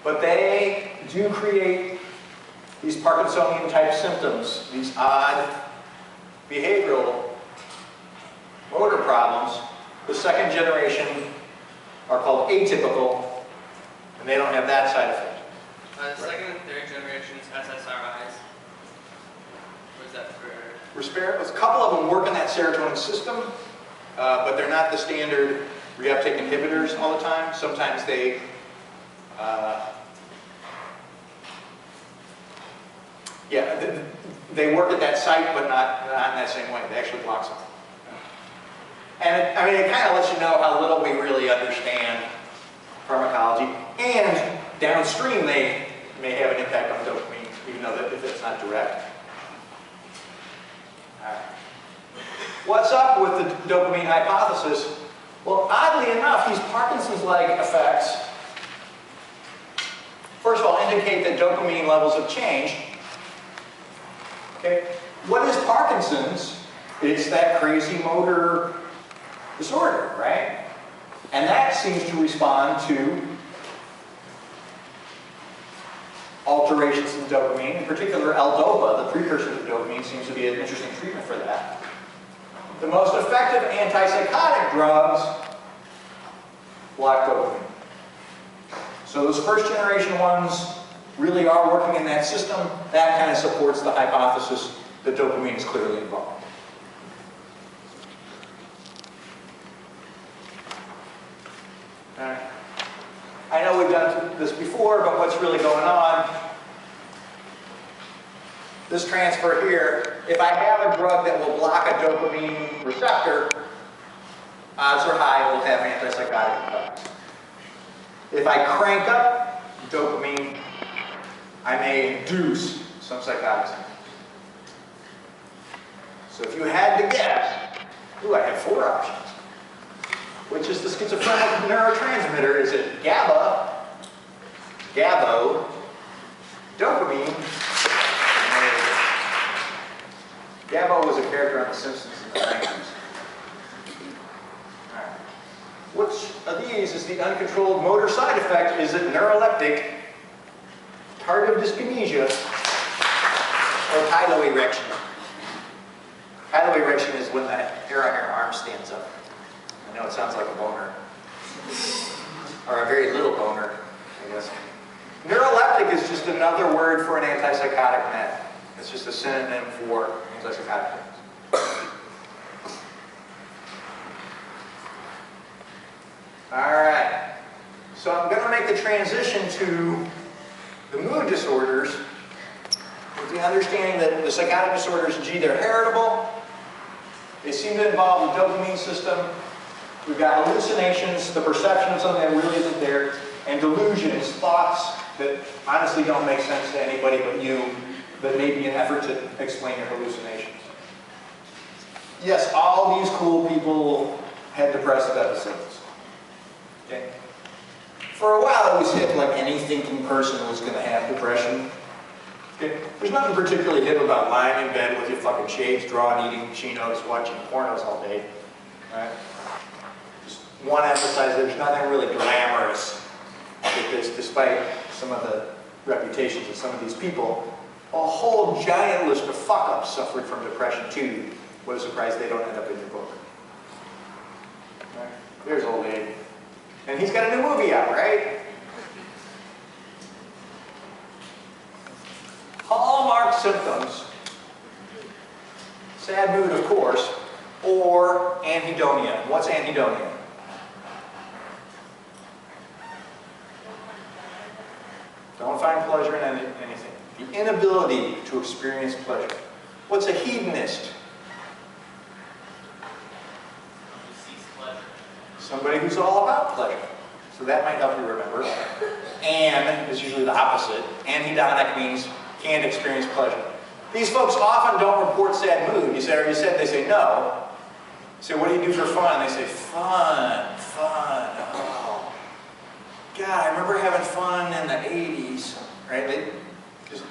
But they do create these Parkinsonian type symptoms, these odd behavioral motor problems. The second generation are called atypical, and they don't have that side effect. The second and third generations SSRIs. What is that for? A couple of them work in that serotonin system, but they're not the standard reuptake inhibitors all the time. Sometimes they they work at that site, but not in that same way. They actually block something. And it kind of lets you know how little we really understand pharmacology. And downstream, they may have an impact on dopamine, even though if it's not direct. All right. What's up with the dopamine hypothesis? Well, oddly enough, these Parkinson's-like effects, first of all, indicate that dopamine levels have changed. Okay. What is Parkinson's? It's that crazy motor disorder, right? And that seems to respond to alterations in dopamine. In particular, L-DOPA, the precursor to dopamine, seems to be an interesting treatment for that. The most effective antipsychotic drugs block dopamine. So those first generation ones really are working in that system. That kind of supports the hypothesis that dopamine is clearly involved. I know we've done this before, but what's really going on? This transfer here, if I have a drug that will block a dopamine receptor, odds are high it will have antipsychotic effects. If I crank up dopamine, I may induce some psychotic symptoms. So if you had to guess, I have 4 options. Which is the schizophrenic neurotransmitter? Is it GABA, GABO, dopamine? GABO was a character on The Simpsons in the 90s. Right. Which of these is the uncontrolled motor side effect? Is it neuroleptic, tardive dyskinesia, or tidal erection? Tidal erection is when the hair on your arm stands up. I know it sounds like a boner. Or a very little boner, I guess. Neuroleptic is just another word for an antipsychotic med. It's just a synonym for antipsychotic drugs. Alright. So I'm going to make the transition to the mood disorders with the understanding that the psychotic disorders, they're heritable. They seem to involve the dopamine system. We've got hallucinations, the perception of something that really isn't there, and delusions, thoughts that honestly don't make sense to anybody but you, that may be an effort to explain your hallucinations. Yes, all these cool people had depressive episodes. Okay? For a while it was hip, like any thinking person was going to have depression. Okay? There's nothing particularly hip about lying in bed with your fucking shades drawn, eating chinos, watching pornos all day. Right? Want to emphasize there's nothing really glamorous with this, despite some of the reputations of some of these people. A whole giant list of fuck-ups suffered from depression too. What a surprise they don't end up in your book. Right. There's old Abe. And he's got a new movie out, right? Hallmark symptoms. Sad mood, of course, or anhedonia. What's anhedonia? Don't find pleasure in anything. The inability to experience pleasure. What's a hedonist? Somebody who's all about pleasure. So that might help you remember. An is usually the opposite. Anhedonic means can't experience pleasure. These folks often don't report sad mood. You say, are you sad? They say no. You say, what do you do for fun? They say, fun. Oh. God, I remember having fun in the 80s. Right? They just,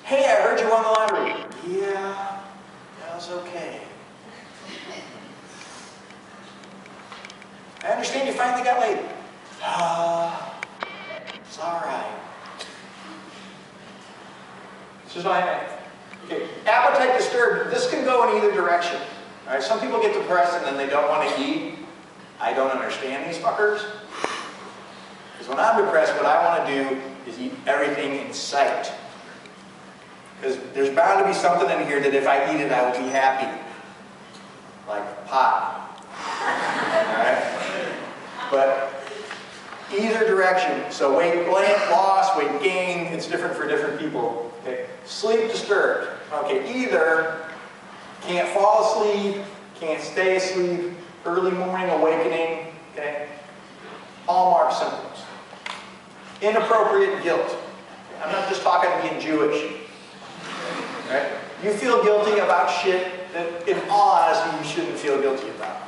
hey, I heard you won the lottery. Yeah, that was okay. I understand you finally got laid. Just my hand. Okay. Appetite disturbed. This can go in either direction. All right. Some people get depressed and then they don't want to eat. I don't understand these fuckers. Because when I'm depressed, what I want to do is eat everything in sight. Because there's bound to be something in here that if I eat it, I will be happy. Like pot. Alright? But either direction. So weight loss, weight gain, it's different for different people. Okay. Sleep disturbed. Okay, either can't fall asleep, can't stay asleep, early morning awakening, okay? Hallmark symptoms. Inappropriate guilt. I'm not just talking being Jewish. Right? You feel guilty about shit that, in all honesty, you shouldn't feel guilty about.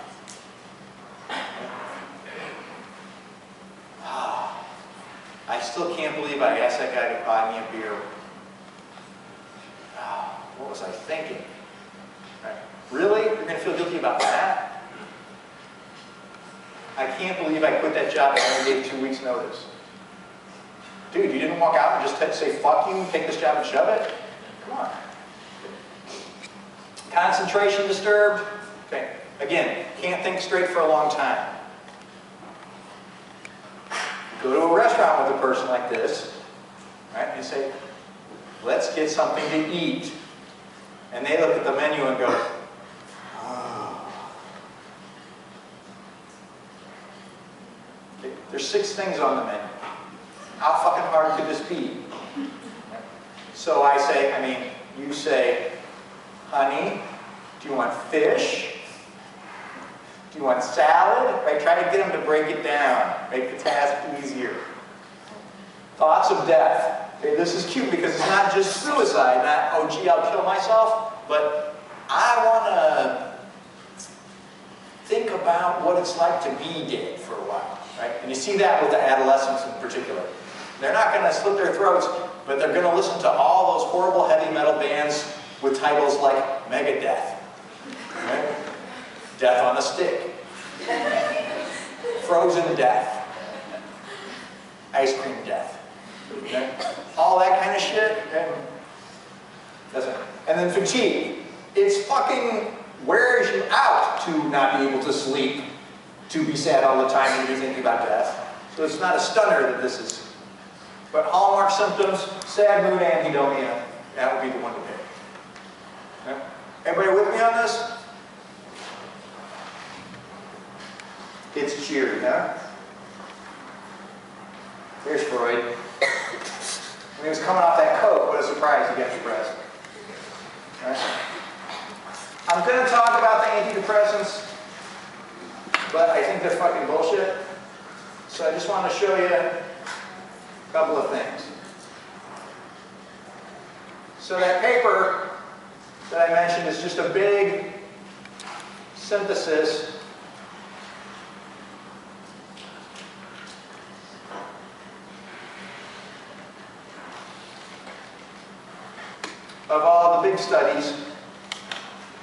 I still can't believe I asked that guy to buy me a beer. What was I thinking? Right? Really? You're going to feel guilty about that? I can't believe I quit that job and only gave 2 weeks' notice. Dude, you didn't walk out and just say, fuck you, take this job and shove it? Come on. Concentration disturbed. Okay. Again, can't think straight for a long time. Go to a restaurant with a person like this, right? And say, let's get something to eat. And they look at the menu and go, oh. Okay. There's 6 things on the menu. How fucking hard could this be? So I say, you say, honey, do you want fish? Do you want salad? Right? Try to get them to break it down. Make the task easier. Thoughts of death. Okay, this is cute because it's not just suicide, not, oh gee, I'll kill myself, but I want to think about what it's like to be dead for a while. Right? And you see that with the adolescents in particular. They're not going to slit their throats, but they're going to listen to all those horrible heavy metal bands with titles like Megadeth, right? Death on a Stick, Frozen Death, Ice Cream Death, okay? All that kind of shit. Okay? And then fatigue. It's fucking wears you out to not be able to sleep, to be sad all the time when you're thinking about death. So it's not a stunner that this is. But hallmark symptoms, sad mood, anhedonia, that would be the one to pick. Okay? Everybody with me on this? It's cheery, huh? Here's Freud. When he was coming off that coke, what a surprise he got depressed. Right? I'm going to talk about the antidepressants, but I think they're fucking bullshit. So I just want to show you a couple of things. So that paper that I mentioned is just a big synthesis of all the big studies.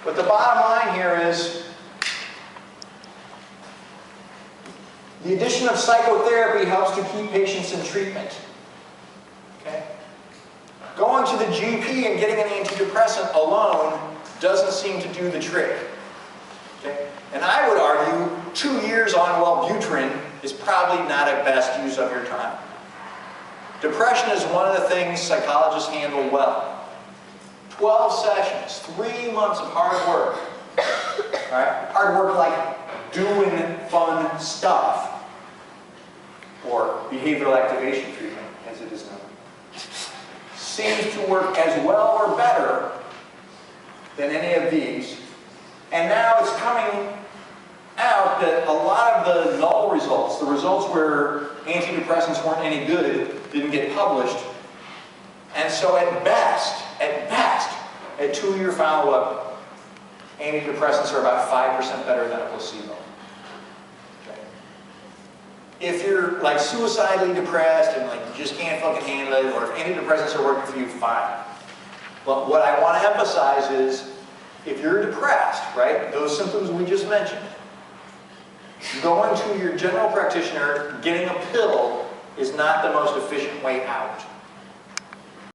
But the bottom line here is the addition of psychotherapy helps to keep patients in treatment. Okay? Going to the GP and getting an antidepressant alone doesn't seem to do the trick. Okay? And I would argue 2 years on Wellbutrin is probably not a best use of your time. Depression is one of the things psychologists handle well. 12 sessions, 3 months of hard work. All right? Hard work like doing fun stuff. Or behavioral activation treatment, as it is known. Seems to work as well or better than any of these. And now it's coming out that a lot of the null results, the results where antidepressants weren't any good, didn't get published. And so at best, at 2-year follow-up, antidepressants are about 5% better than a placebo. Okay. If you're like suicidally depressed and like you just can't fucking handle it, or if antidepressants are working for you, fine. But what I want to emphasize is, if you're depressed, right, those symptoms we just mentioned, going to your general practitioner, getting a pill is not the most efficient way out.